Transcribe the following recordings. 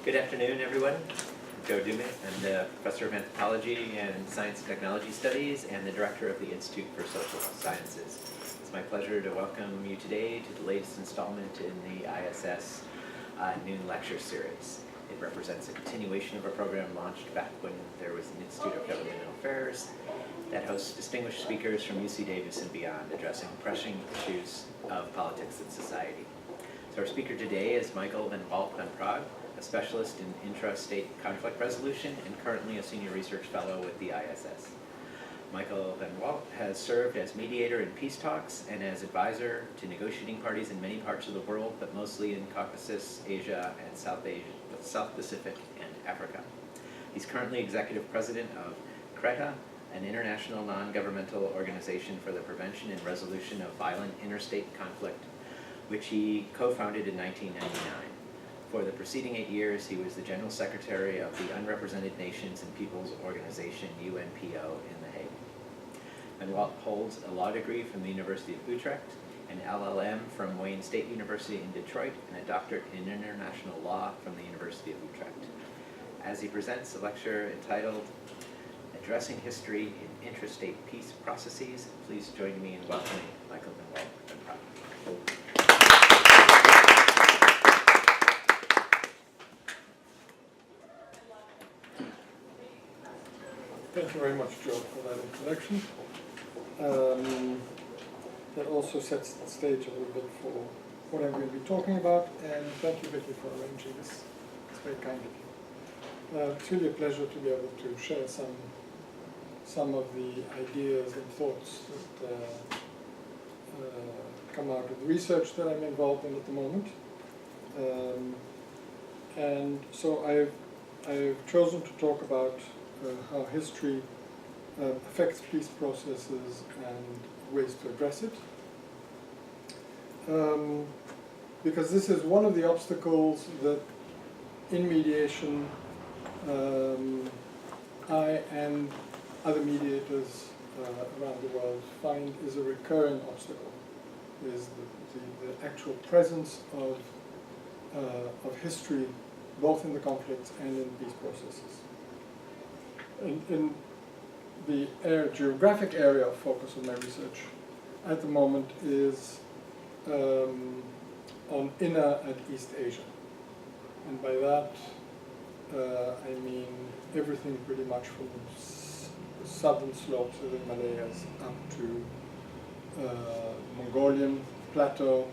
Good afternoon, everyone. I'm Joe Dume. I'm the professor of anthropology and science and technology studies and the director of the Institute for Social Sciences. It's my pleasure to welcome you today to the latest installment in the ISS Noon Lecture Series. It represents a continuation of a program launched back when there was an Institute of Governmental Affairs that hosts distinguished speakers from UC Davis and beyond addressing pressing issues of politics and society. So our speaker today is Michael van Walt van Praag, a specialist in intrastate conflict resolution and currently a senior research fellow with the ISS. Michael van Walt has served as mediator in peace talks and as advisor to negotiating parties in many parts of the world, but mostly in Caucasus, Asia, and South Pacific and Africa. He's currently executive president of CRETA, an international non-governmental organization for the prevention and resolution of violent interstate conflict, which he co-founded in 1999. For the preceding 8 years, he was the General Secretary of the Unrepresented Nations and Peoples Organization, UNPO, in The Hague. Van Walt holds a law degree from the University of Utrecht, an LLM from Wayne State University in Detroit, and a doctorate in international law from the University of Utrecht. As he presents a lecture entitled Addressing History in Intrastate Peace Processes, please join me in welcoming Michael van Walt van Praag. Thank you very much, Joe, for that introduction. That also sets the stage a little bit for what I'm going to be talking about, and thank you, Vicky, for arranging this. It's very kind of you. It's really a pleasure to be able to share some of the ideas and thoughts that come out of the research that I'm involved in at the moment. And so I've chosen to talk about how history affects peace processes and ways to address it. Because this is one of the obstacles that in mediation I and other mediators around the world find is a recurring obstacle, is the actual presence of history both in the conflicts and in peace processes. In the geographic area of focus of my research at the moment is on Inner and East Asia. And by that I mean everything pretty much from the southern slopes of the Himalayas up to Mongolian plateau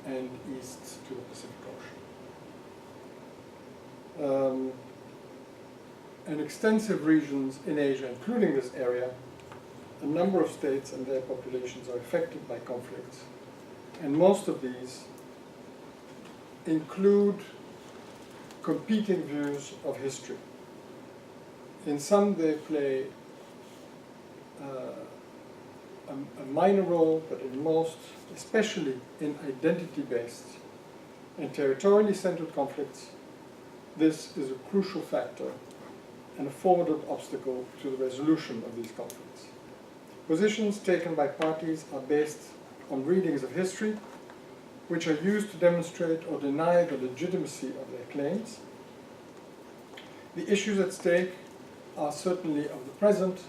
and east to the Pacific Ocean. And extensive regions in Asia, including this area, a number of states and their populations are affected by conflicts. And most of these include competing views of history. In some they play a minor role, but in most, especially in identity-based and territorially centered conflicts, this is a crucial factor and a formidable obstacle to the resolution of these conflicts. Positions taken by parties are based on readings of history, which are used to demonstrate or deny the legitimacy of their claims. The issues at stake are certainly of the present,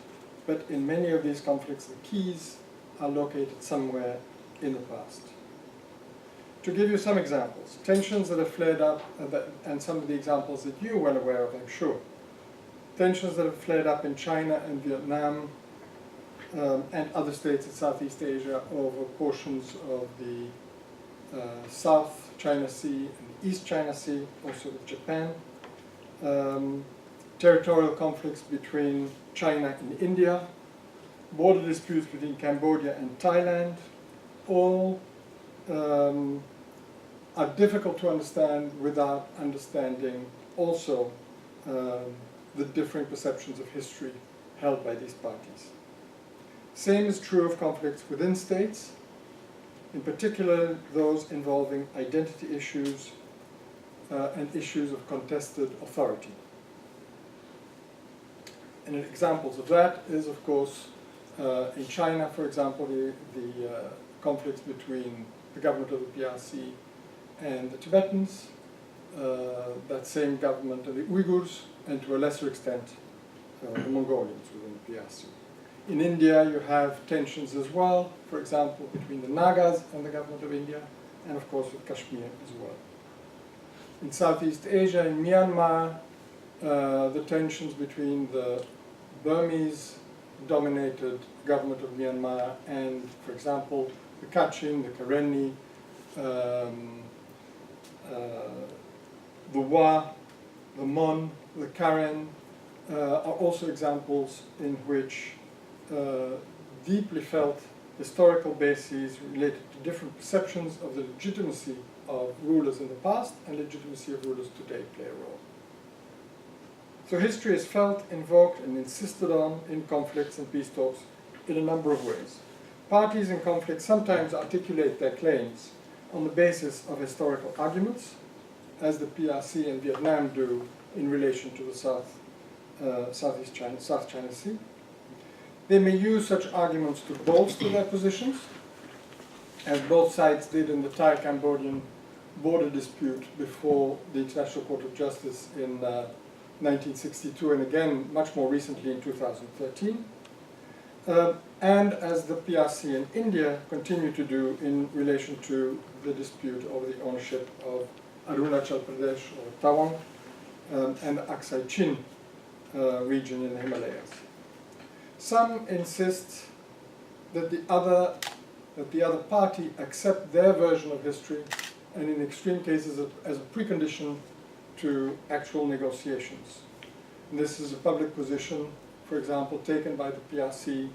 but in many of these conflicts, the keys are located somewhere in the past. To give you some examples, tensions that have flared up, and some of the examples that you're well aware of, I'm sure. Tensions that have flared up in China and Vietnam and other states in Southeast Asia over portions of the South China Sea and the East China Sea, also with Japan. Territorial conflicts between China and India, border disputes between Cambodia and Thailand, all are difficult to understand without understanding also the differing perceptions of history held by these parties. Same is true of conflicts within states, in particular those involving identity issues and issues of contested authority. And examples of that is, of course, in China, for example, the conflicts between the government of the PRC and the Tibetans, that same government and the Uyghurs, and to a lesser extent the Mongolians within the PRC. In India you have tensions as well, for example between the Nagas and the government of India, and of course with Kashmir as well. In Southeast Asia, in Myanmar, the tensions between the Burmese-dominated government of Myanmar and, for example, the Kachin, the Karenni, the Wa, the Mon, the Karen, are also examples in which deeply felt historical bases related to different perceptions of the legitimacy of rulers in the past and legitimacy of rulers today play a role. So history is felt, invoked, and insisted on in conflicts and peace talks in a number of ways. Parties in conflict sometimes articulate their claims on the basis of historical arguments, as the PRC and Vietnam do in relation to the South China Sea. They may use such arguments to bolster their positions, as both sides did in the Thai-Cambodian border dispute before the International Court of Justice in 1962, and again much more recently in 2013. And as the PRC and India continue to do in relation to the dispute over the ownership of Arunachal Pradesh or Tawang and the Aksai Chin region in the Himalayas. Some insist that the other party accept their version of history, and in extreme cases as a precondition to actual negotiations. And this is a public position, for example, taken by the PRC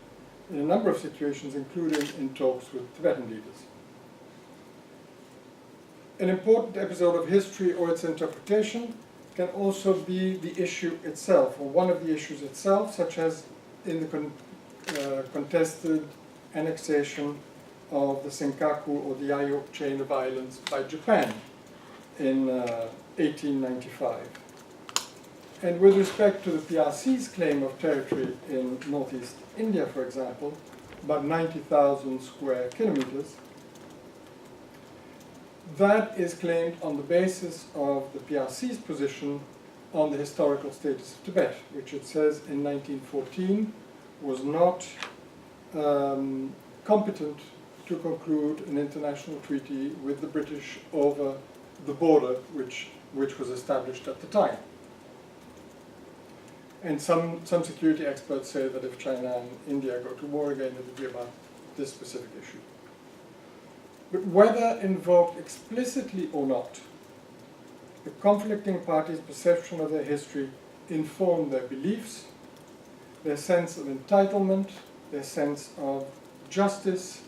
in a number of situations, including in talks with Tibetan leaders. An important episode of history or its interpretation can also be the issue itself, or one of the issues itself, such as in the contested annexation of the Senkaku or the Yayok chain of islands by Japan in 1895. And with respect to the PRC's claim of territory in northeast India, for example, about 90,000 square kilometers, that is claimed on the basis of the PRC's position on the historical status of Tibet, which it says in 1914 was not competent to conclude an international treaty with the British over the border which was established at the time. And some security experts say that if China and India go to war again, it will be about this specific issue. But whether invoked explicitly or not, the conflicting parties' perception of their history inform their beliefs, their sense of entitlement, their sense of justice,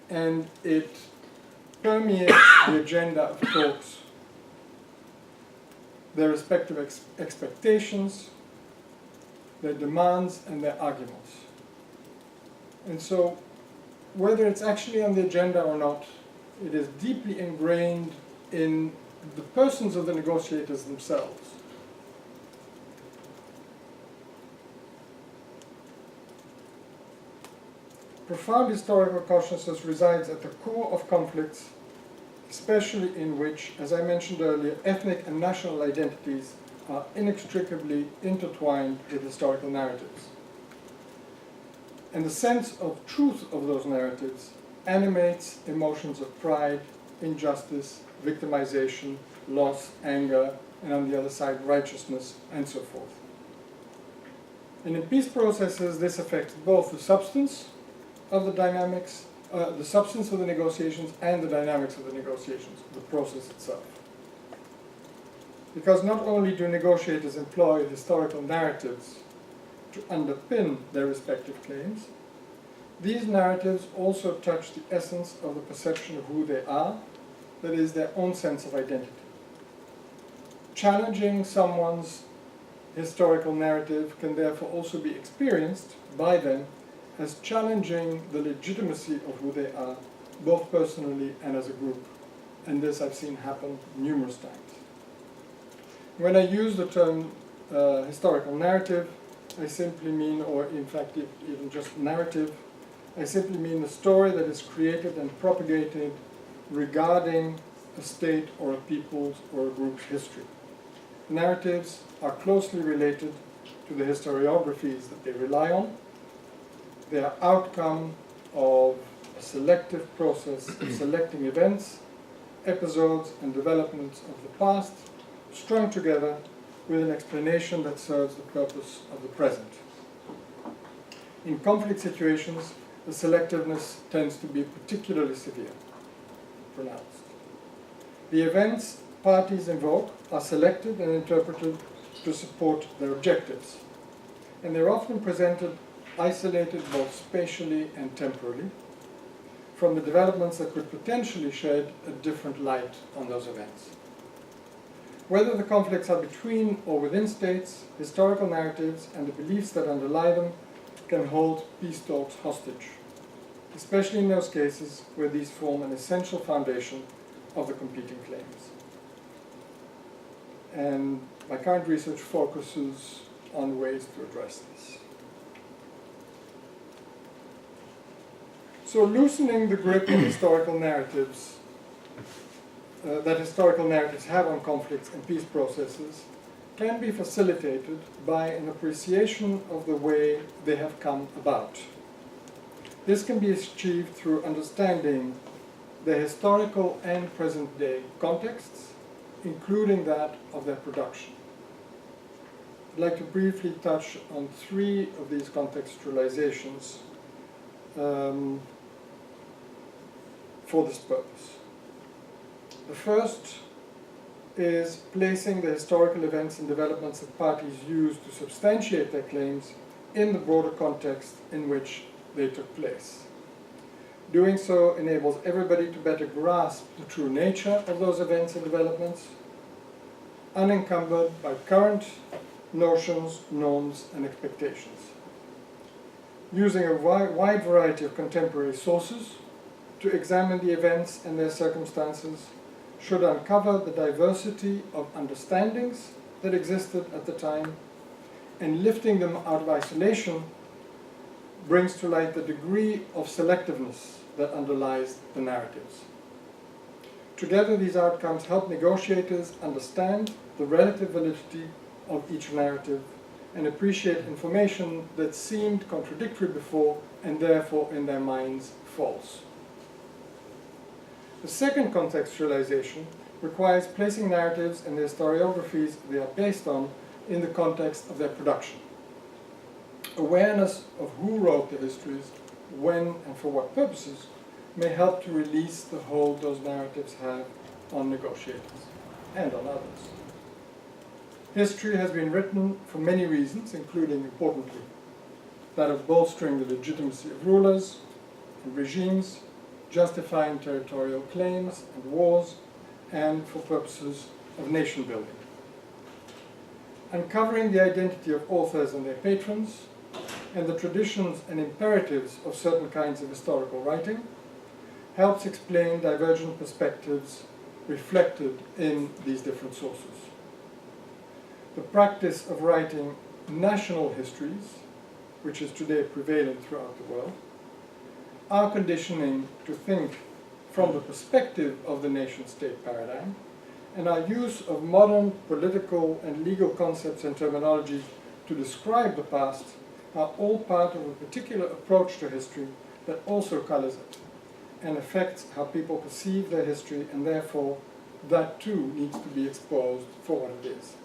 and it permeates the agenda of talks, their respective expectations, their demands, and their arguments. And so, whether it's actually on the agenda or not, it is deeply ingrained in the persons of the negotiators themselves. Profound historical consciousness resides at the core of conflicts, especially in which, as I mentioned earlier, ethnic and national identities are inextricably intertwined with historical narratives. And the sense of truth of those narratives animates emotions of pride, injustice, victimization, loss, anger, and on the other side, righteousness, and so forth. And in peace processes, this affects both the substance of the dynamics, the substance of the negotiations and the dynamics of the negotiations, the process itself. Because not only do negotiators employ historical narratives to underpin their respective claims, these narratives also touch the essence of the perception of who they are, that is, their own sense of identity. Challenging someone's historical narrative can therefore also be experienced by them as challenging the legitimacy of who they are, both personally and as a group. And this I've seen happen numerous times. When I use the term historical narrative, I simply mean, or in fact even just narrative, I simply mean the story that is created and propagated regarding a state or a people's or a group's history. Narratives are closely related to the historiographies that they rely on. They are outcome of a selective process of selecting events, episodes, and developments of the past, strung together with an explanation that serves the purpose of the present. In conflict situations, the selectiveness tends to be particularly severe, pronounced. The events parties invoke are selected and interpreted to support their objectives, and they're often presented isolated both spatially and temporally from the developments that could potentially shed a different light on those events. Whether the conflicts are between or within states, historical narratives and the beliefs that underlie them can hold peace talks hostage, especially in those cases where these form an essential foundation of the competing claims. And my current research focuses on ways to address this. So loosening the grip of historical narratives that historical narratives have on conflicts and peace processes can be facilitated by an appreciation of the way they have come about. This can be achieved through understanding the historical and present-day contexts, including that of their production. I'd like to briefly touch on three of these contextualizations for this purpose. The first is placing the historical events and developments that parties use to substantiate their claims in the broader context in which they took place. Doing so enables everybody to better grasp the true nature of those events and developments, unencumbered by current notions, norms, and expectations. Using a wide variety of contemporary sources to examine the events and their circumstances should uncover the diversity of understandings that existed at the time, and lifting them out of isolation brings to light the degree of selectiveness that underlies the narratives. Together, these outcomes help negotiators understand the relative validity of each narrative and appreciate information that seemed contradictory before and therefore in their minds false. The second contextualization requires placing narratives and the historiographies they are based on in the context of their production. Awareness of who wrote the histories, when and for what purposes, may help to release the hold those narratives have on negotiators and on others. History has been written for many reasons, including, importantly, that of bolstering the legitimacy of rulers and regimes, justifying territorial claims and wars, and for purposes of nation building. Uncovering the identity of authors and their patrons, and the traditions and imperatives of certain kinds of historical writing, helps explain divergent perspectives reflected in these different sources. The practice of writing national histories, which is today prevalent throughout the world, our conditioning to think from the perspective of the nation-state paradigm, and our use of modern political and legal concepts and terminology to describe the past are all part of a particular approach to history that also colors it and affects how people perceive their history, and therefore that too needs to be exposed for what it is.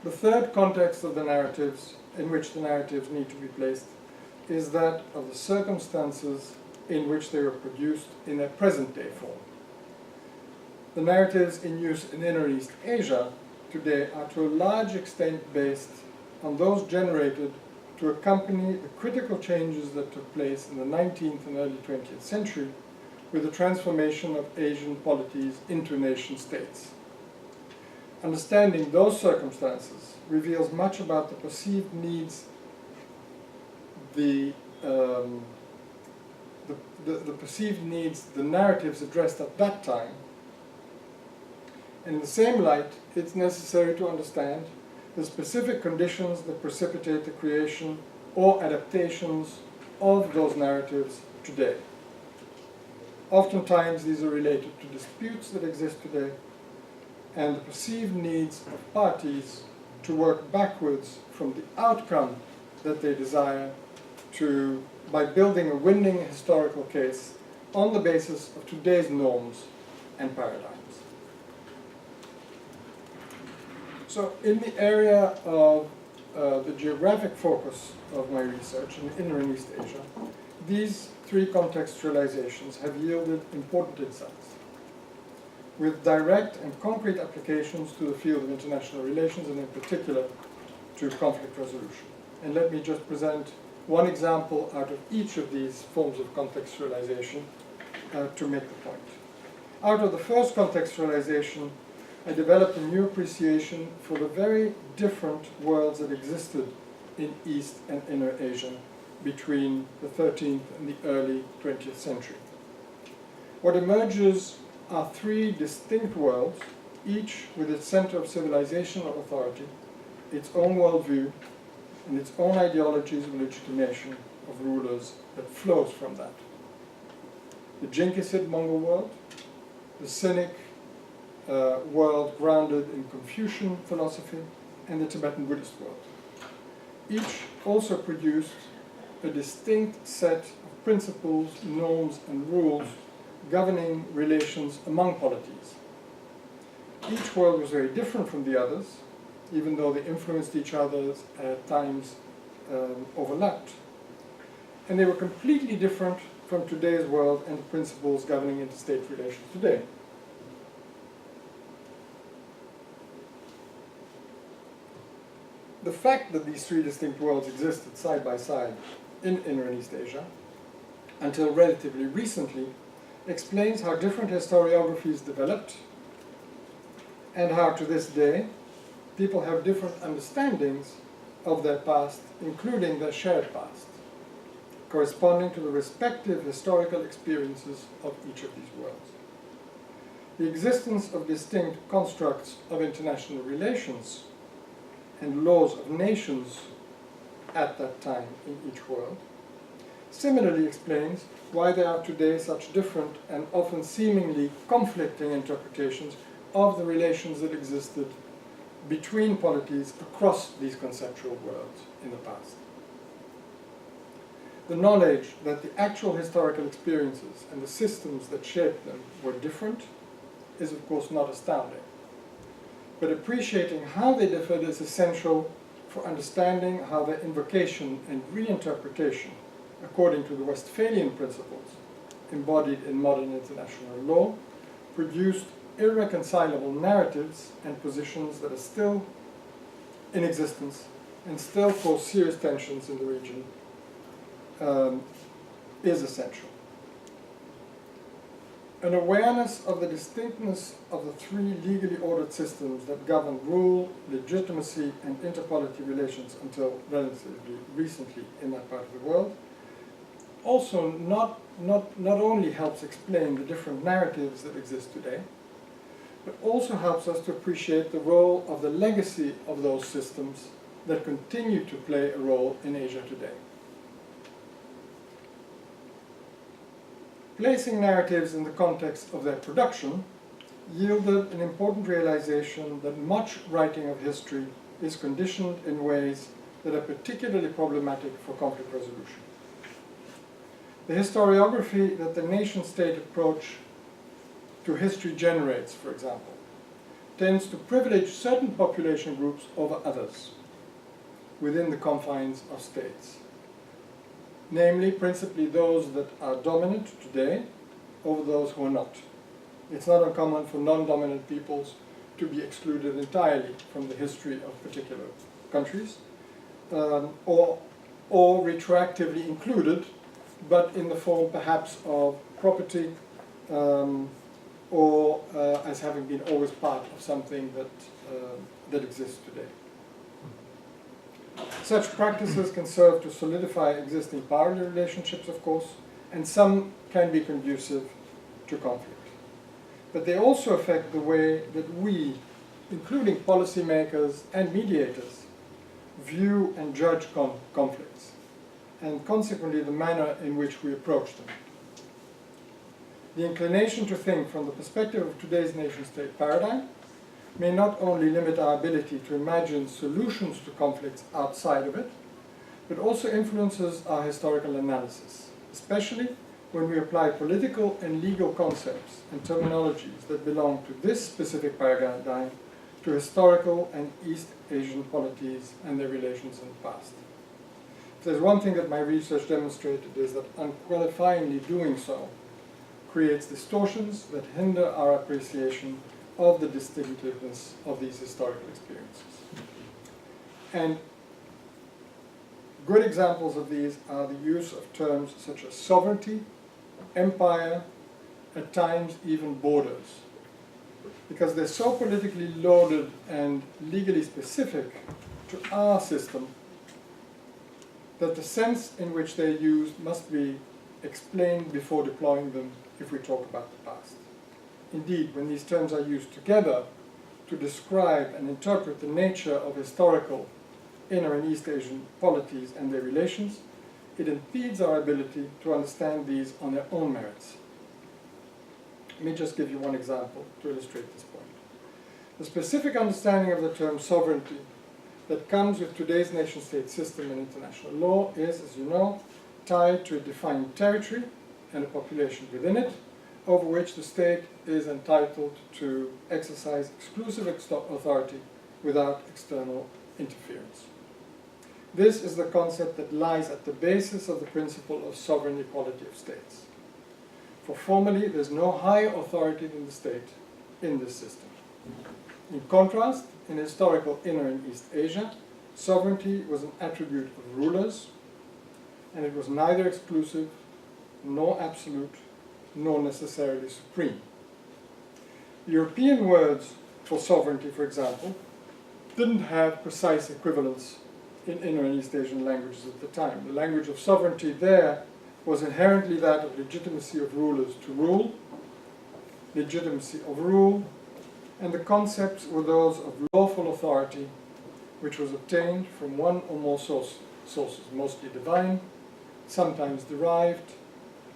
The third context of the narratives in which the narratives need to be placed is that of the circumstances in which they were produced in their present-day form. The narratives in use in Inner East Asia today are to a large extent based on those generated to accompany the critical changes that took place in the 19th and early 20th century with the transformation of Asian polities into nation-states. Understanding those circumstances reveals much about the perceived needs the perceived needs, the narratives addressed at that time. And in the same light, it's necessary to understand the specific conditions that precipitate the creation or adaptations of those narratives today. Oftentimes these are related to disputes that exist today and the perceived needs of parties to work backwards from the outcome that they desire by building a winning historical case on the basis of today's norms and paradigms. So in the area of the geographic focus of my research in Inner and East Asia, these three contextualizations have yielded important insights, with direct and concrete applications to the field of international relations and in particular to conflict resolution. And let me just present one example out of each of these forms of contextualization to make the point. Out of the first contextualization, I developed a new appreciation for the very different worlds that existed in East and Inner Asia between the 13th and the early 20th century. What emerges are three distinct worlds, each with its center of civilization or authority, its own worldview, and its own ideologies of legitimation of rulers that flows from that. The Jingkisid Mongol world, the Sinic world grounded in Confucian philosophy, and the Tibetan Buddhist world. Each also produced a distinct set of principles, norms, and rules governing relations among polities. Each world was very different from the others, even though they influenced each other at times overlapped. And they were completely different from today's world and the principles governing interstate relations today. The fact that these three distinct worlds existed side by side in Inner and East Asia until relatively recently explains how different historiographies developed and how to this day people have different understandings of their past, including their shared past, corresponding to the respective historical experiences of each of these worlds. The existence of distinct constructs of international relations and laws of nations at that time in each world similarly explains why there are today such different and often seemingly conflicting interpretations of the relations that existed between polities across these conceptual worlds in the past. The knowledge that the actual historical experiences and the systems that shaped them were different is of course not astounding. But appreciating how they differed is essential for understanding how their invocation and reinterpretation, according to the Westphalian principles embodied in modern international law, produced irreconcilable narratives and positions that are still in existence and still cause serious tensions in the region, is essential. An awareness of the distinctness of the three legally ordered systems that govern rule, legitimacy, and interpolity relations until relatively recently in that part of the world also not only helps explain the different narratives that exist today, but also helps us to appreciate the role of the legacy of those systems that continue to play a role in Asia today. Placing narratives in the context of their production yielded an important realization that much writing of history is conditioned in ways that are particularly problematic for conflict resolution. The historiography that the nation-state approach to history generates, for example, tends to privilege certain population groups over others within the confines of states. Namely, principally those that are dominant today over those who are not. It's not uncommon for non-dominant peoples to be excluded entirely from the history of particular countries, or retroactively included, but in the form perhaps of property, or as having been always part of something that exists today. Such practices can serve to solidify existing power relationships, of course, and some can be conducive to conflict. But they also affect the way that we, including policymakers and mediators, view and judge conflicts, and consequently the manner in which we approach them. the inclination to think from the perspective of today's nation-state paradigm may not only limit our ability to imagine solutions to conflicts outside of it, but also influences our historical analysis, especially when we apply political and legal concepts and terminologies that belong to this specific paradigm to historical and East Asian polities and their relations in the past. If there's one thing that my research demonstrated is that unqualifyingly doing so creates distortions that hinder our appreciation of the distinctiveness of these historical experiences. And good examples of these are the use of terms such as sovereignty, empire, at times even borders, because they're so politically loaded and legally specific to our system that the sense in which they're used must be explained before deploying them if we talk about the past. Indeed, when these terms are used together to describe and interpret the nature of historical inner and East Asian polities and their relations, it impedes our ability to understand these on their own merits. Let me just give you one example to illustrate this point. The specific understanding of the term sovereignty that comes with today's nation-state system and international law is, as you know, tied to a defined territory and a population within it, over which the state is entitled to exercise exclusive authority without external interference. This is the concept that lies at the basis of the principle of sovereign equality of states. For formally, there's no higher authority than the state in this system. In contrast, in historical Inner and East Asia, sovereignty was an attribute of rulers, and it was neither exclusive, nor absolute, nor necessarily supreme. European words for sovereignty, for example, didn't have precise equivalents in Inner and East Asian languages at the time. The language of sovereignty there was inherently that of legitimacy of rulers to rule, legitimacy of rule, and the concepts were those of lawful authority, which was obtained from one or more sources, mostly divine, sometimes derived,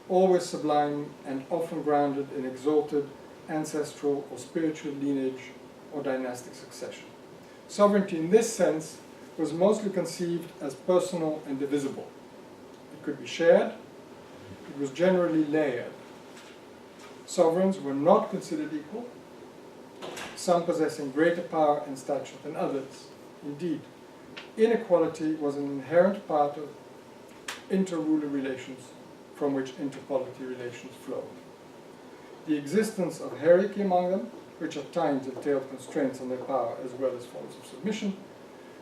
always sublime, and often grounded in exalted ancestral or spiritual lineage or dynastic succession. Sovereignty in this sense was mostly conceived as personal and divisible. It could be shared. It was generally layered. Sovereigns were not considered equal, some possessing greater power and stature than others. Indeed, inequality was an inherent part of inter-ruler relations from which inter-polity relations flowed. The existence of hierarchy among them, which at times entailed constraints on their power as well as forms of submission,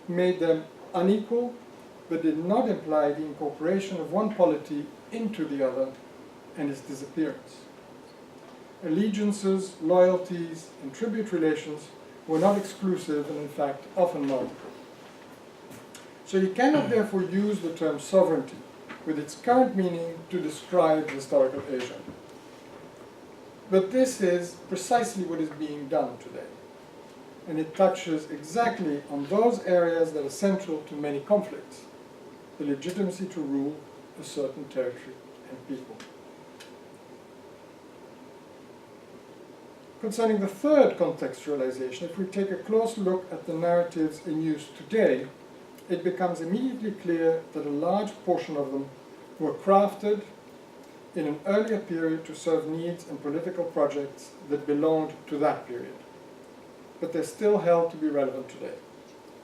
made them unequal, but did not imply the incorporation of one polity into the other and its disappearance. Allegiances, loyalties, and tribute relations were not exclusive and in fact often multiple. So you cannot therefore use the term sovereignty with its current meaning to describe historical Asia. But this is precisely what is being done today. And it touches exactly on those areas that are central to many conflicts: the legitimacy to rule a certain territory and people. Concerning the third contextualization, if we take a close look at the narratives in use today, it becomes immediately clear that a large portion of them were crafted in an earlier period to serve needs and political projects that belonged to that period, but they're still held to be relevant today.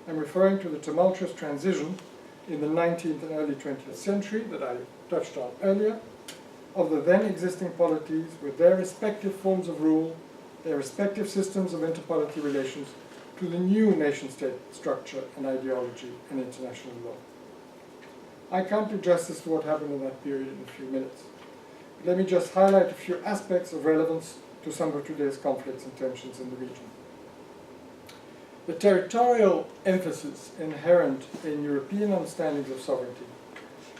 I'm referring to the tumultuous transition in the 19th and early 20th century that I touched on earlier, of the then existing polities with their respective forms of rule, their respective systems of interpolity relations, to the new nation-state structure and ideology and international law. I can't do justice to what happened in that period in a few minutes. Let me just highlight a few aspects of relevance to some of today's conflicts and tensions in the region. The territorial emphasis inherent in European understandings of sovereignty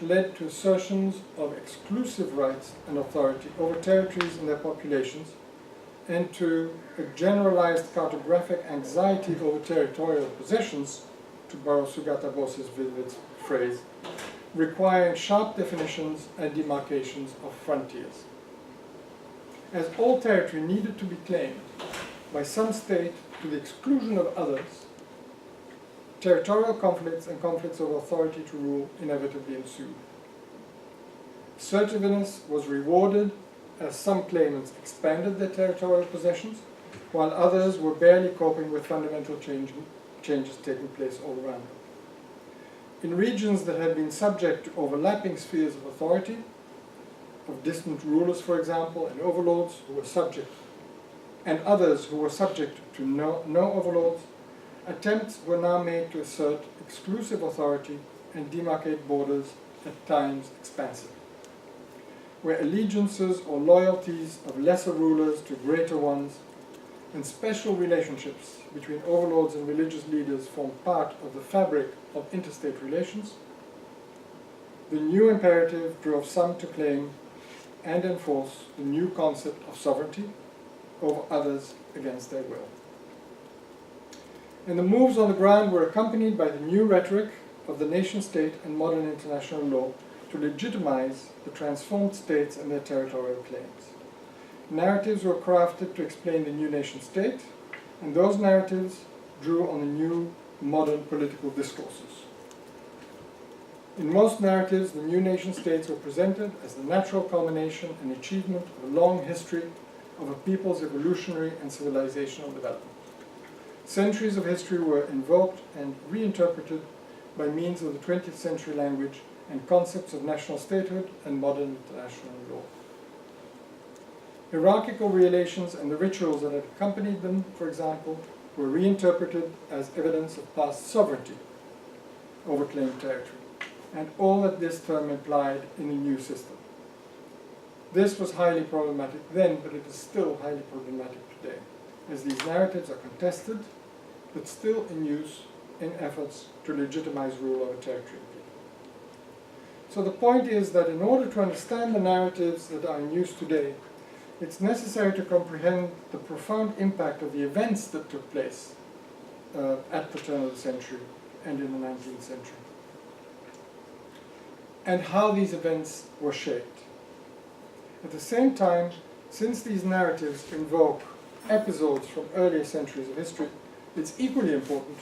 led to assertions of exclusive rights and authority over territories and their populations, and to a generalized cartographic anxiety over territorial possessions, to borrow Sugata Bose's vivid phrase, requiring sharp definitions and demarcations of frontiers. as all territory needed to be claimed by some state to the exclusion of others, territorial conflicts and conflicts of authority to rule inevitably ensued. Assertiveness was rewarded as some claimants expanded their territorial possessions, while others were barely coping with fundamental changes taking place all around them. In regions that had been subject to overlapping spheres of authority, of distant rulers, for example, and overlords who were subject, and others who were subject to no overlords, attempts were now made to assert exclusive authority and demarcate borders at times expansively, where allegiances or loyalties of lesser rulers to greater ones and special relationships between overlords and religious leaders form part of the fabric of interstate relations. The new imperative drove some to claim and enforce the new concept of sovereignty over others against their will. And the moves on the ground were accompanied by the new rhetoric of the nation-state and modern international law to legitimize the transformed states and their territorial claims. Narratives were crafted to explain the new nation-state, and those narratives drew on the new modern political discourses. In most narratives, the new nation-states were presented as the natural culmination and achievement of a long history of a people's evolutionary and civilizational development. Centuries of history were invoked and reinterpreted by means of the 20th century language and concepts of national statehood and modern international law. Hierarchical relations and the rituals that had accompanied them, for example, were reinterpreted as evidence of past sovereignty over claimed territory, and all that this term implied in the new system. This was highly problematic then, but it is still highly problematic today, as these narratives are contested, but still in use in efforts to legitimize rule over territory. So the point is that in order to understand the narratives that are in use today, it's necessary to comprehend the profound impact of the events that took place at the turn of the century and in the 19th century, and how these events were shaped. At the same time, since these narratives invoke episodes from earlier centuries of history, it's equally important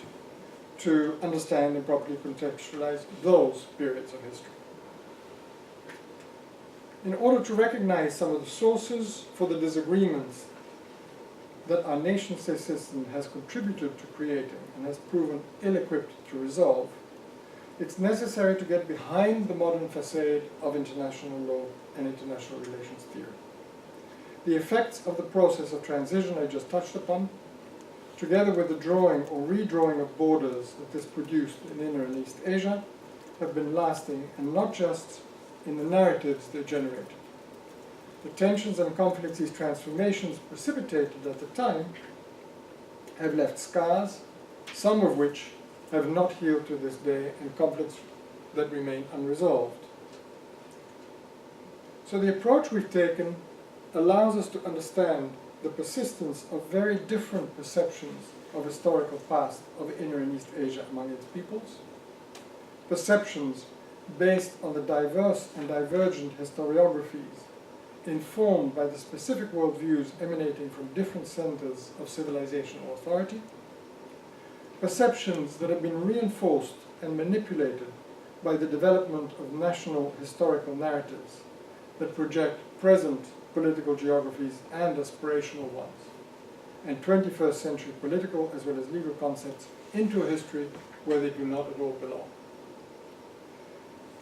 to understand and properly contextualize those periods of history. In order to recognize some of the sources for the disagreements that our nation-state system has contributed to creating and has proven ill-equipped to resolve, it's necessary to get behind the modern facade of international law and international relations theory. The effects of the process of transition I just touched upon, together with the drawing or redrawing of borders that this produced in Inner and East Asia, have been lasting, and not just in the narratives they generated. The tensions and conflicts these transformations precipitated at the time have left scars, some of which have not healed to this day, and conflicts that remain unresolved. So the approach we've taken allows us to understand the persistence of very different perceptions of historical past of Inner and East Asia among its peoples, perceptions based on the diverse and divergent historiographies informed by the specific worldviews emanating from different centers of civilizational authority, perceptions that have been reinforced and manipulated by the development of national historical narratives that project present political geographies and aspirational ones, and 21st century political as well as legal concepts into a history where they do not at all belong.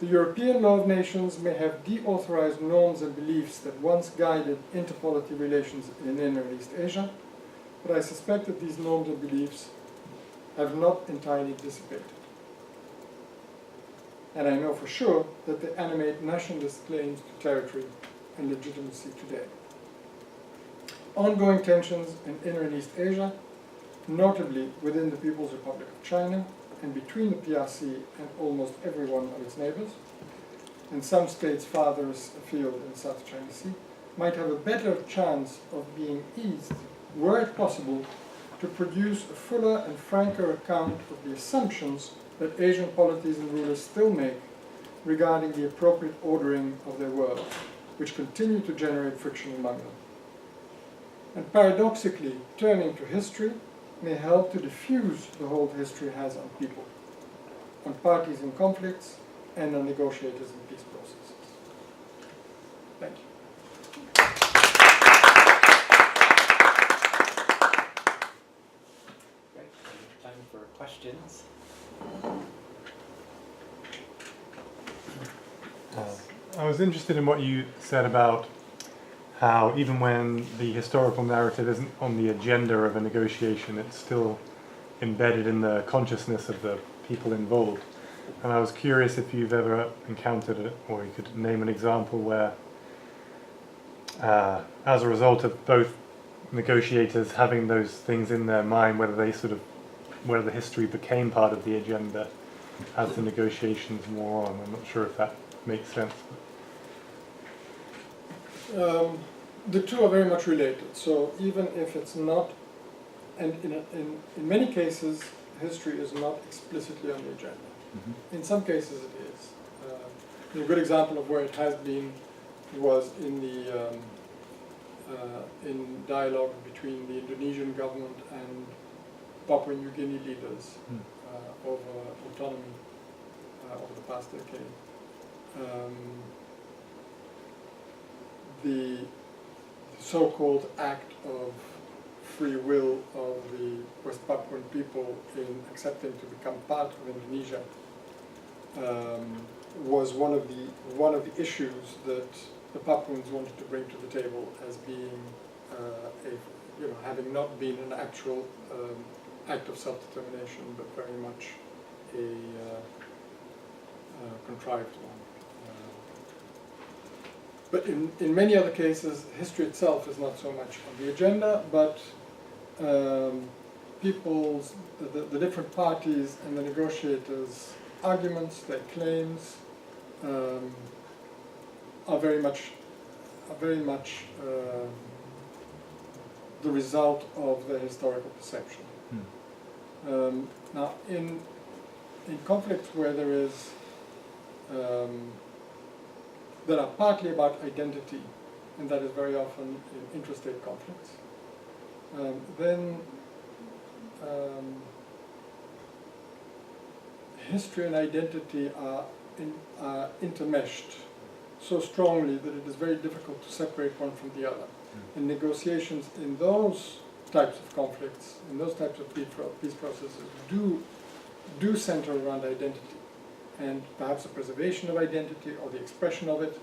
The European law of nations may have deauthorized norms and beliefs that once guided interpolity relations in Inner and East Asia, but I suspect that these norms and beliefs have not entirely dissipated. And I know for sure that they animate nationalist claims to territory and legitimacy today. Ongoing tensions in Inner and East Asia, notably within the People's Republic of China and between the PRC and almost every one of its neighbors, and some states farther afield in the South China Sea, might have a better chance of being eased, were it possible, to produce a fuller and franker account of the assumptions that Asian polities and rulers still make regarding the appropriate ordering of their world, which continue to generate friction among them. And paradoxically, turning to history may help to diffuse the hold history has on people, on parties in conflicts, and on negotiators in peace processes. Thank you. Great. Time for questions. I was interested in what you said about how even when the historical narrative isn't on the agenda of a negotiation, it's still embedded in the consciousness of the people involved. And I was curious if you've ever encountered it, or you could name an example where, as a result of both negotiators having those things in their mind, whether the history became part of the agenda as the negotiations wore on. I'm not sure if that makes sense. The two are very much related. So even if it's not, and in many cases, history is not explicitly on the agenda. Mm-hmm. In some cases it is. A good example of where it has been was in the in dialogue between the Indonesian government and Papua New Guinea leaders over autonomy over the past decade. The so-called act of free will of the West Papuan people in accepting to become part of Indonesia was one of the issues that the Papuans wanted to bring to the table as being having not been an actual act of self-determination, but very much a contrived one. But in many other cases, history itself is not so much on the agenda, but the different parties and the negotiators' arguments, their claims, are very much the result of their historical perception. Now, in conflicts where there is that are partly about identity, and that is very often in intrastate conflicts, then history and identity are intermeshed so strongly that it is very difficult to separate one from the other. And negotiations in those types of conflicts, in those types of peace processes, do center around identity, and perhaps the preservation of identity, or the expression of it,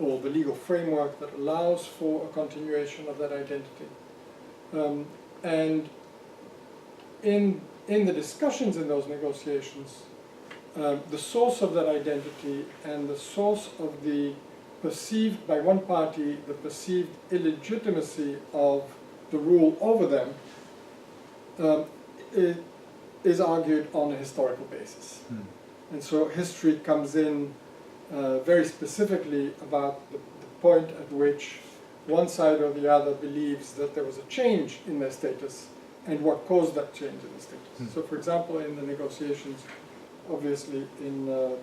or the legal framework that allows for a continuation of that identity. And in the discussions in those negotiations, the source of that identity and the source of the perceived by one party, the perceived illegitimacy of the rule over them, is argued on a historical basis. And so history comes in very specifically about the point at which one side or the other believes that there was a change in their status and what caused that change in the status. So for example, in the negotiations, obviously in the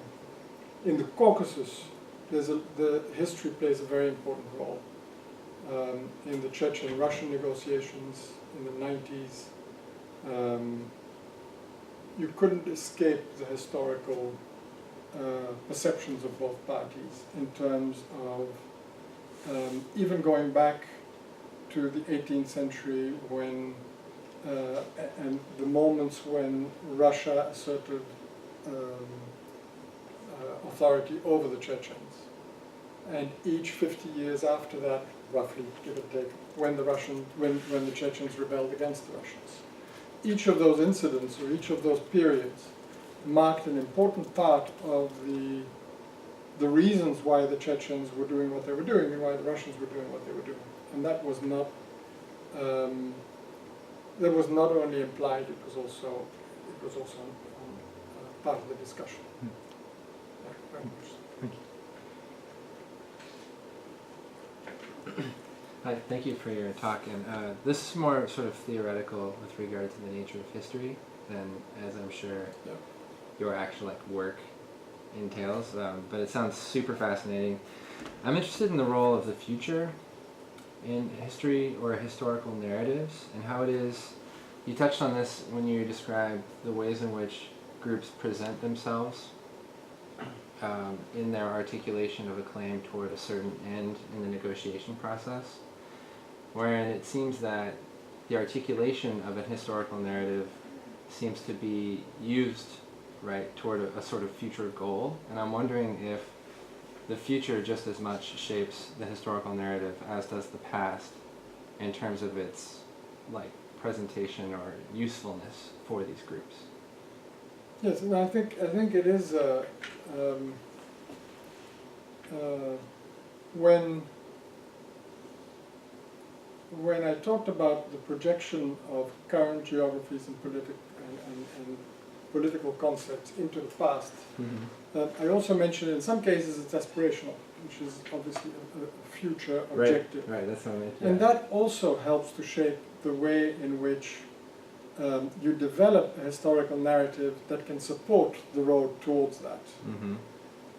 Caucasus, the history plays a very important role. In the Chechen-Russian negotiations in the 90s, you couldn't escape the historical perceptions of both parties in terms of even going back to the 18th century when and the moments when Russia asserted authority over the Chechens, and each 50 years after that, roughly give or take, when the Chechens rebelled against the Russians. Each of those incidents, or each of those periods, marked an important part of the reasons why the Chechens were doing what they were doing and why the Russians were doing what they were doing. And that was not only implied; it was also part of the discussion. Yeah, very much. Thank you. Hi, thank you for your talk. And this is more sort of theoretical with regard to the nature of history than, as I'm sure, your actual work entails. But it sounds super fascinating. I'm interested in the role of the future in history or historical narratives, and how it is, you touched on this when you described the ways in which groups present themselves in their articulation of a claim toward a certain end in the negotiation process, wherein it seems that the articulation of a historical narrative seems to be used, right, toward a sort of future goal. And I'm wondering if the future just as much shapes the historical narrative as does the past in terms of its like presentation or usefulness for these groups. Yes, and I think it is when I talked about the projection of current geographies and political concepts into the past, I also mentioned in some cases it's aspirational, which is obviously a future objective. Right, that's what I meant. And that also helps to shape the way in which you develop a historical narrative that can support the road towards that,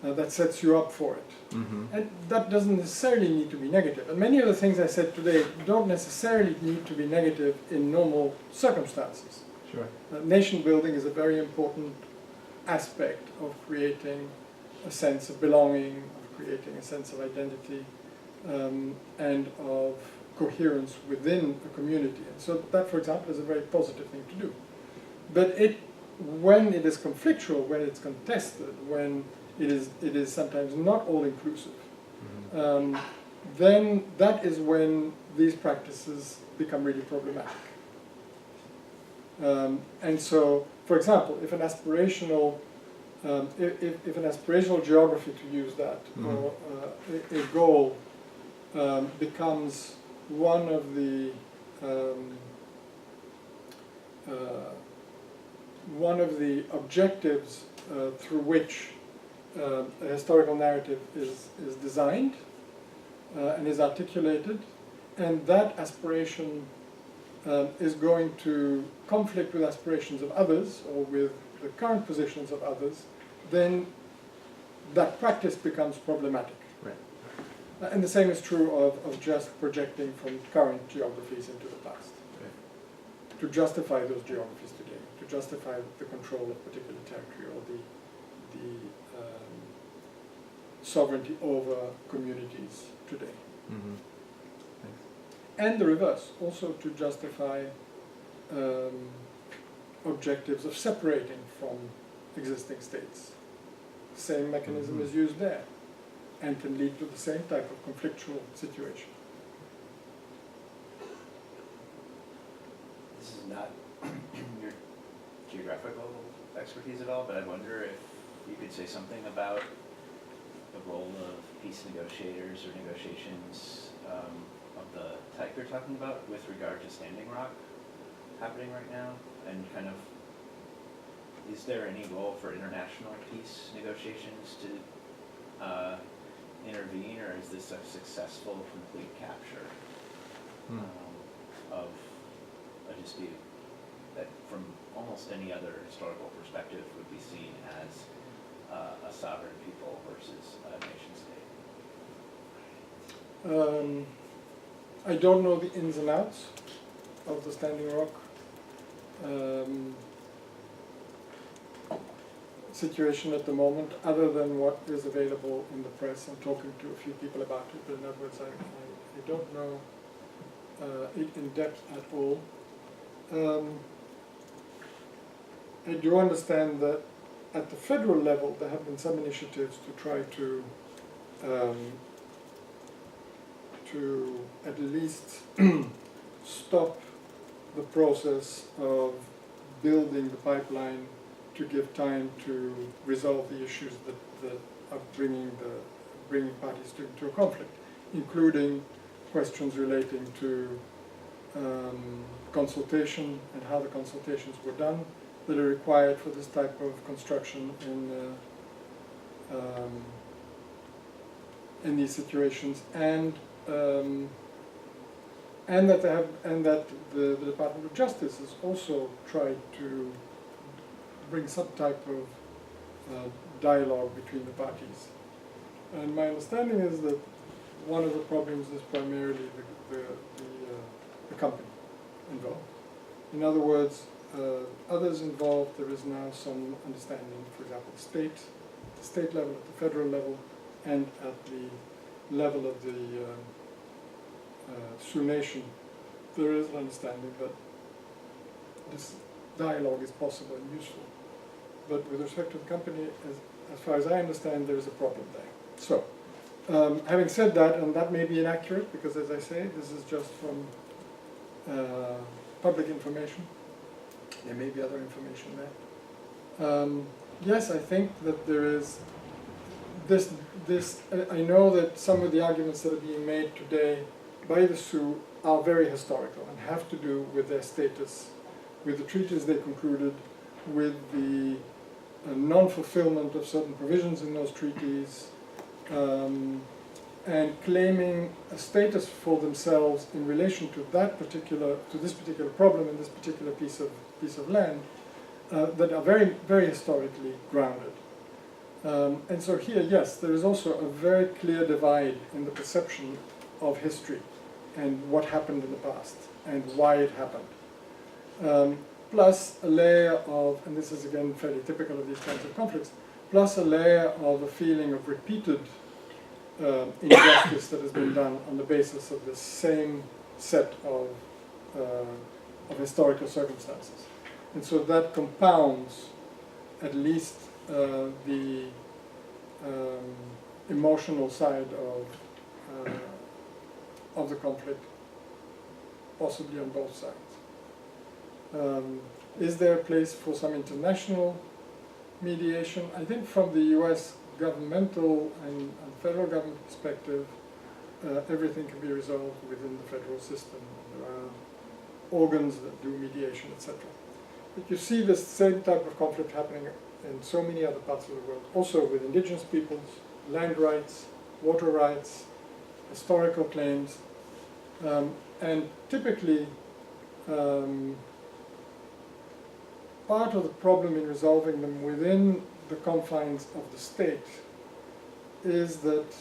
that sets you up for it. And that doesn't necessarily need to be negative. And many of the things I said today don't necessarily need to be negative in normal circumstances. Sure. Nation building is a very important aspect of creating a sense of belonging, of creating a sense of identity, and of coherence within a community. And so that, for example, is a very positive thing to do. But when it is conflictual, when it's contested, when it is sometimes not all-inclusive, then that is when these practices become really problematic. And so, for example, if an aspirational geography, to use that, or a goal becomes one of the objectives through which a historical narrative is designed and is articulated, and that aspiration is going to conflict with aspirations of others or with the current positions of others, then that practice becomes problematic. Right. And the same is true of just projecting from current geographies into the past. Right. To justify those geographies today, to justify the control of particular territory or the sovereignty over communities today. Thanks. And the reverse, also to justify objectives of separating from existing states. The same mechanism is used there and can lead to the same type of conflictual situation. This is not your geographical expertise at all, but I wonder if you could say something about the role of peace negotiators or negotiations of the type you're talking about with regard to Standing Rock happening right now, and kind of, is there any role for international peace negotiations to intervene, or is this a successful complete capture of a dispute that from almost any other historical perspective would be seen as a sovereign people versus a nation state? I don't know the ins and outs of the Standing Rock situation at the moment, other than what is available in the press. I'm talking to a few people about it, but in other words, I don't know it in depth at all. I do understand that at the federal level there have been some initiatives to try to at least stop the process of building the pipeline to give time to resolve the issues that are bringing parties to a conflict, including questions relating to consultation and how the consultations were done that are required for this type of construction in these situations, and that the Department of Justice has also tried to bring some type of dialogue between the parties. And my understanding is that one of the problems is primarily the company involved. In other words, others involved, there is now some understanding, for example, the state level, at the federal level, and at the level of the Sioux Nation, there is an understanding that this dialogue is possible and useful. But with respect to the company, as far as I understand, there is a problem there. So, having said that, and that may be inaccurate, because as I say, this is just from public information. There may be other information there. Yes, I think that there is this. I know that some of the arguments that are being made today by the Sioux are very historical and have to do with their status, with the treaties they concluded, with the non-fulfillment of certain provisions in those treaties, and claiming a status for themselves in relation to this particular problem in this particular piece of land, that are very, very historically grounded. And so here, yes, there is also a very clear divide in the perception of history and what happened in the past and why it happened. Plus a layer of, and this is again fairly typical of these kinds of conflicts, plus a layer of a feeling of repeated injustice that has been done on the basis of the same set of historical circumstances. And so that compounds at least the emotional side of the conflict, possibly on both sides. Is there a place for some international mediation? I think from the US governmental and federal government perspective, everything can be resolved within the federal system. There are organs that do mediation, etc. But you see this same type of conflict happening in so many other parts of the world, also with indigenous peoples, land rights, water rights, historical claims, and typically part of the problem in resolving them within the confines of the state is that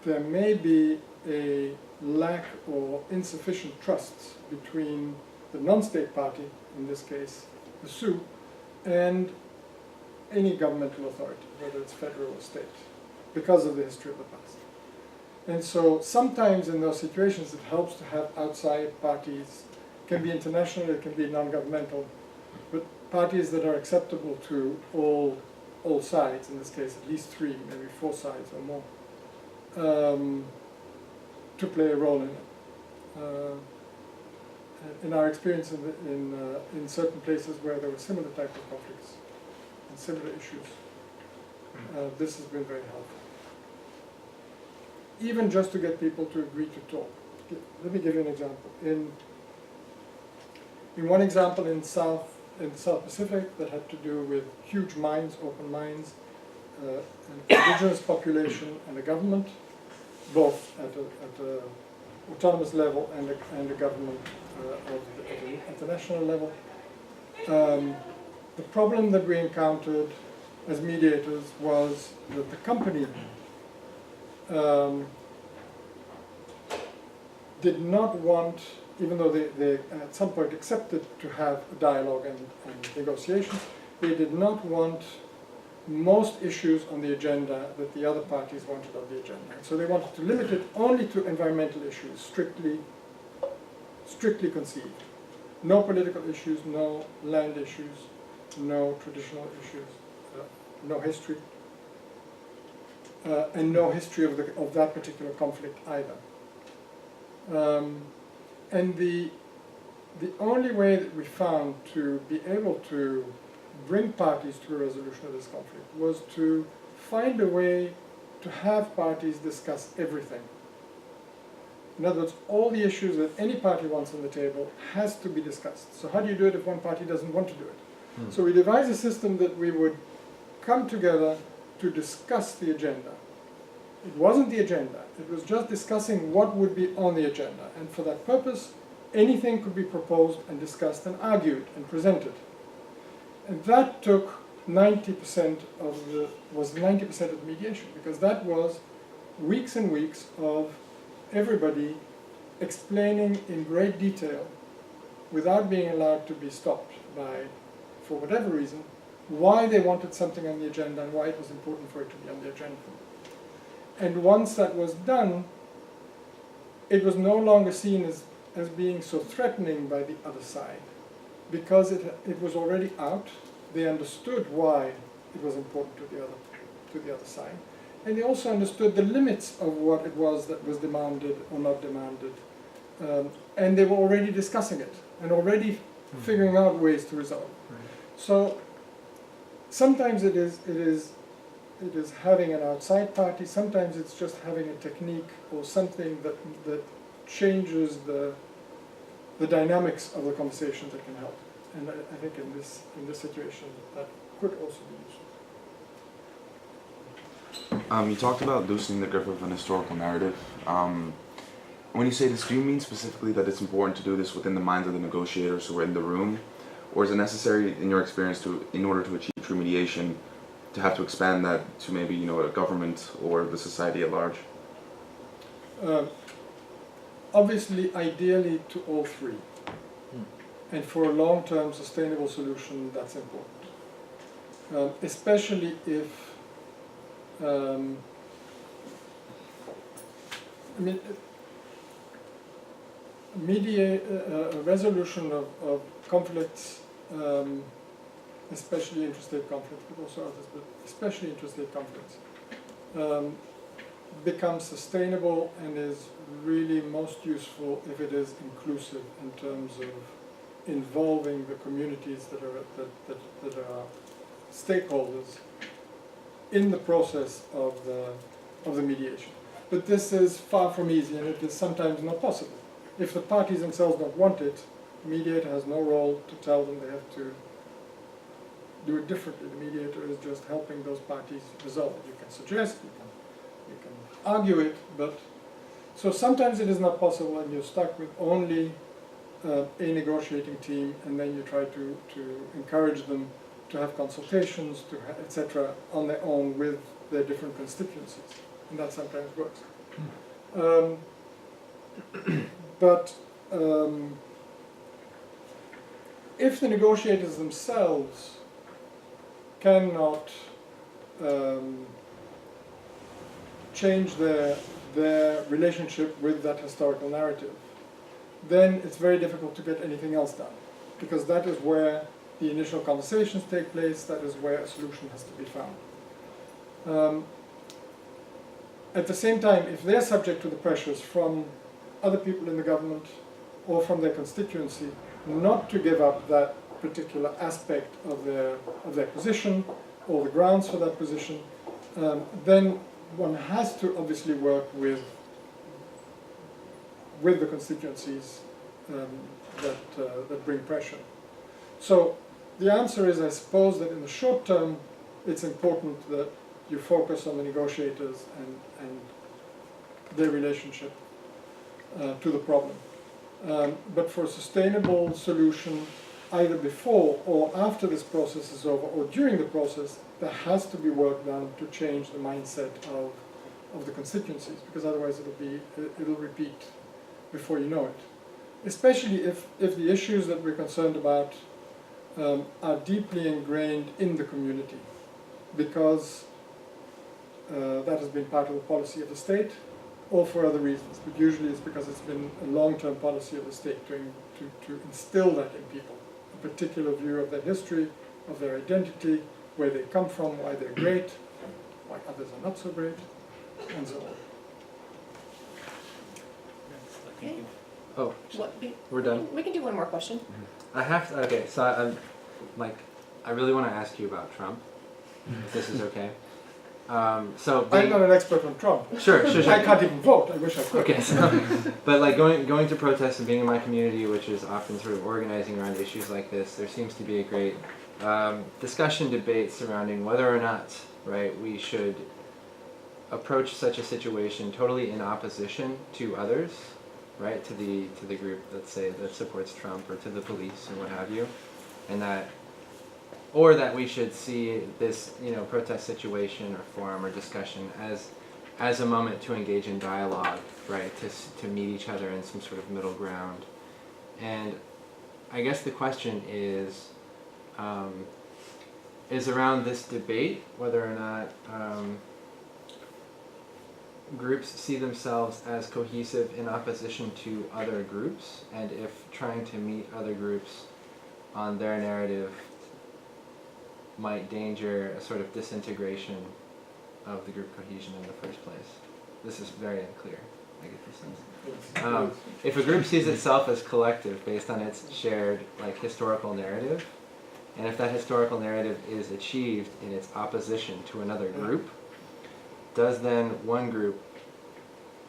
there may be a lack or insufficient trust between the non-state party, in this case the Sioux, and any governmental authority, whether it's federal or state, because of the history of the past. And so sometimes in those situations it helps to have outside parties. It can be international, it can be non-governmental, but parties that are acceptable to all sides, in this case at least 3, maybe 4 sides or more, to play a role in it. In our experience in certain places where there were similar types of conflicts and similar issues, this has been very helpful. Even just to get people to agree to talk. Let me give you an example. In one example in the South Pacific that had to do with huge mines, open mines, an indigenous population and a government, both at a autonomous level and a government at the international level. The problem that we encountered as mediators was that the company did not want, even though they at some point accepted to have a dialogue and negotiations, they did not want most issues on the agenda that the other parties wanted on the agenda. And so they wanted to limit it only to environmental issues, strictly conceived. No political issues, no land issues, no traditional issues, no history, and no history of that particular conflict either. And the only way that we found to be able to bring parties to a resolution of this conflict was to find a way to have parties discuss everything. In other words, all the issues that any party wants on the table has to be discussed. So how do you do it if one party doesn't want to do it? So we devised a system that we would come together to discuss the agenda. It wasn't the agenda, it was just discussing what would be on the agenda. And for that purpose, anything could be proposed and discussed and argued and presented. And that took 90% of the mediation, because that was weeks and weeks of everybody explaining in great detail, without being allowed to be stopped by, for whatever reason, why they wanted something on the agenda and why it was important for it to be on the agenda. And once that was done, it was no longer seen as being so threatening by the other side, because it was already out. They understood why it was important to the other side, and they also understood the limits of what it was that was demanded or not demanded, and they were already discussing it and already figuring out ways to resolve. So sometimes it is having an outside party. Sometimes it's just having a technique or something that changes the dynamics of the conversation that can help. And I think in this situation that could also be useful. You talked about loosening the grip of an historical narrative. When you say this, do you mean specifically that it's important to do this within the minds of the negotiators who are in the room? Or is it necessary, in your experience, in order to achieve true mediation, to have to expand that to maybe a government or the society at large? Obviously, ideally to all three. And for a long-term sustainable solution, that's important. Especially if, a resolution of conflicts, especially interstate conflicts, but also others, but especially interstate conflicts, becomes sustainable and is really most useful if it is inclusive in terms of involving the communities that are stakeholders in the process of the mediation. But this is far from easy, and it is sometimes not possible. If the parties themselves don't want it, the mediator has no role to tell them they have to do it differently. The mediator is just helping those parties resolve it. You can suggest, you can argue it, but so sometimes it is not possible, and you're stuck with only a negotiating team, and then you try to encourage them to have consultations, etc., on their own with their different constituencies, and that sometimes works. But if the negotiators themselves cannot change their relationship with that historical narrative, then it's very difficult to get anything else done, because that is where the initial conversations take place, that is where a solution has to be found. At the same time, if they're subject to the pressures from other people in the government or from their constituency not to give up that particular aspect of their position or the grounds for that position, then one has to obviously work with the constituencies that bring pressure. So the answer is, I suppose, that in the short term, it's important that you focus on the negotiators and their relationship to the problem. But for a sustainable solution, either before or after this process is over, or during the process, there has to be work done to change the mindset of the constituencies, because otherwise it'll repeat before you know it. Especially if the issues that we're concerned about are deeply ingrained in the community, because that has been part of the policy of the state, or for other reasons. But usually it's because it's been a long-term policy of the state to instill that in people, a particular view of their history, of their identity, where they come from, why they're great, why others are not so great, and so on. Thank you. Oh, What, we're done. we can do one more question. I have to, okay, so I really want to ask you about Trump, if this is okay. I'm not an expert on Trump. Sure. I can't even vote. I wish I could. Okay, so, but like going to protests and being in my community, which is often sort of organizing around issues like this, there seems to be a great discussion, debate surrounding whether or not, right, we should approach such a situation totally in opposition to others, right, to the group, let's say, that supports Trump, or to the police and what have you, and that, or that we should see this, protest situation or forum or discussion as as a moment to engage in dialogue, right? To meet each other in some sort of middle ground. And I guess the question is around this debate whether or not groups see themselves as cohesive in opposition to other groups, and if trying to meet other groups on their narrative might danger a sort of disintegration of the group cohesion in the first place. This is very unclear, I get the sense. If a group sees itself as collective based on its shared historical narrative, and if that historical narrative is achieved in its opposition to another group, does then one group,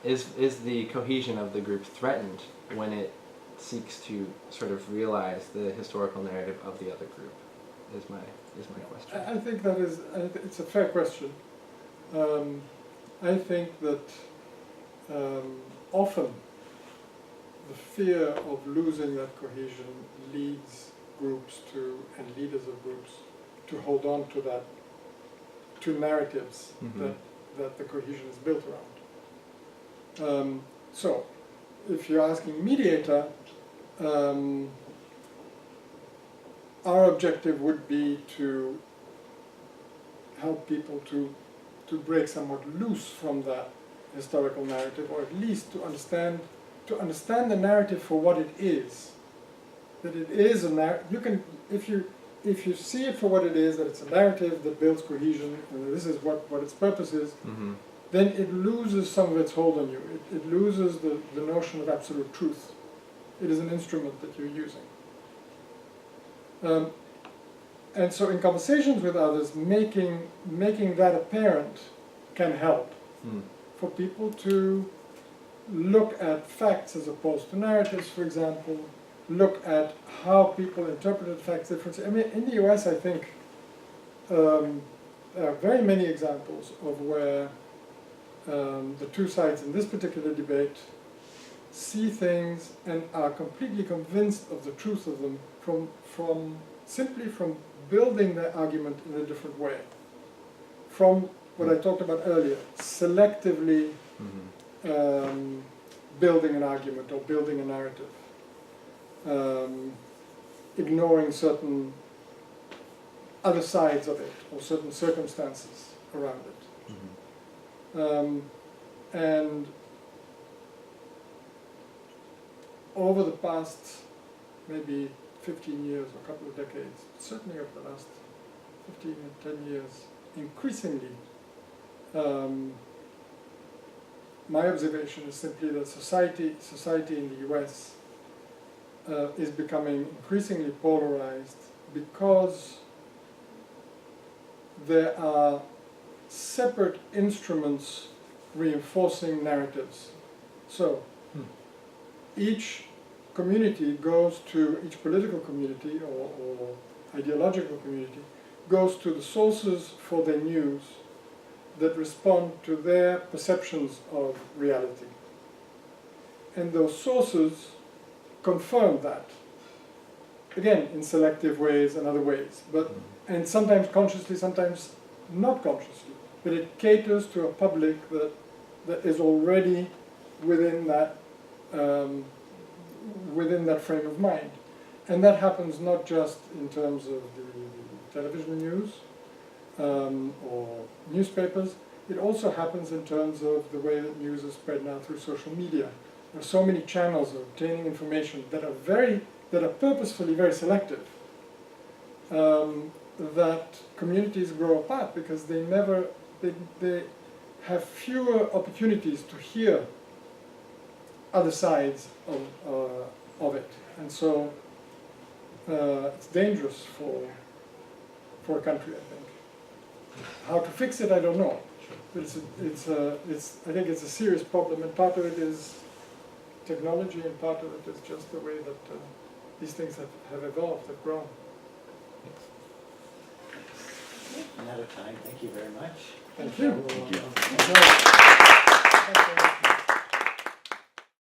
is the cohesion of the group threatened when it seeks to sort of realize the historical narrative of the other group, is my question. I think it's a fair question. I think that often the fear of losing that cohesion leads groups and leaders of groups to hold on to that, to narratives that the cohesion is built around. So, if you're asking mediator, our objective would be to help people to break somewhat loose from that historical narrative, or at least to understand the narrative for what it is. That it is a narrative. You can, if you see it for what it is, that it's a narrative that builds cohesion, and this is what its purpose is, then it loses some of its hold on you. It loses the notion of absolute truth. It is an instrument that you're using. And so in conversations with others, making that apparent can help for people to look at facts as opposed to narratives, for example, look at how people interpreted facts differently. I mean, in the US, I think there are very many examples of where the two sides in this particular debate see things and are completely convinced of the truth of them simply from building their argument in a different way. From what I talked about earlier, selectively building an argument or building a narrative, ignoring certain other sides of it or certain circumstances around it. And over the past maybe 15 years or a couple of decades, certainly over the last 15 and 10 years, increasingly, my observation is simply that society in the US is becoming increasingly polarized because there are separate instruments reinforcing narratives. So each community goes to, each political community or ideological community goes to the sources for their news that respond to their perceptions of reality. And those sources confirm that, again, in selective ways and other ways, and sometimes consciously, sometimes not consciously, but it caters to a public that is already within that frame of mind. And that happens not just in terms of the television news or newspapers, it also happens in terms of the way that news is spread now through social media. There are so many channels of obtaining information that are purposefully very selective, that communities grow apart because they have fewer opportunities to hear other sides of it, and so it's dangerous for a country, I think. How to fix it, I don't know, but I think it's a serious problem, and part of it is technology, and part of it is just the way that these things have evolved, have grown. I'm out of time. Thank you very much. Thank you. Thank you. Thank you.